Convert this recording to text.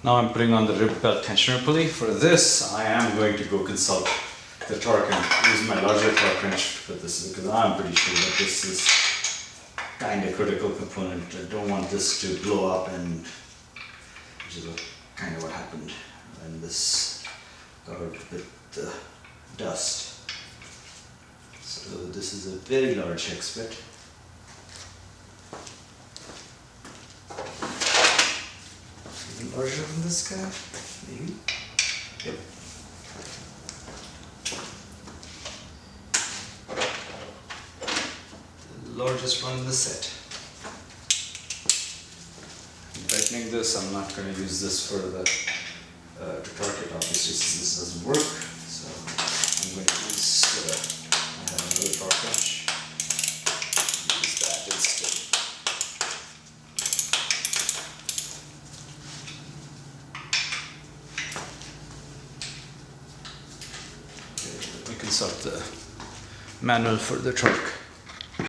Now I'm putting on the rib belt tensioner pulley. For this, I am going to go consult the torque and use my larger torque wrench to put this, because I'm pretty sure that this is kind of critical component. I don't want this to blow up, and which is kind of what happened when this covered with the dust. So this is a very large hex bit. Even larger than this guy, maybe? Yep. The largest one in the set. I'm tightening this. I'm not going to use this for the to torque it, obviously, since this doesn't work. So I'm going to use I have another torque wrench. Use that instead. Okay, let me consult the manual for the torque.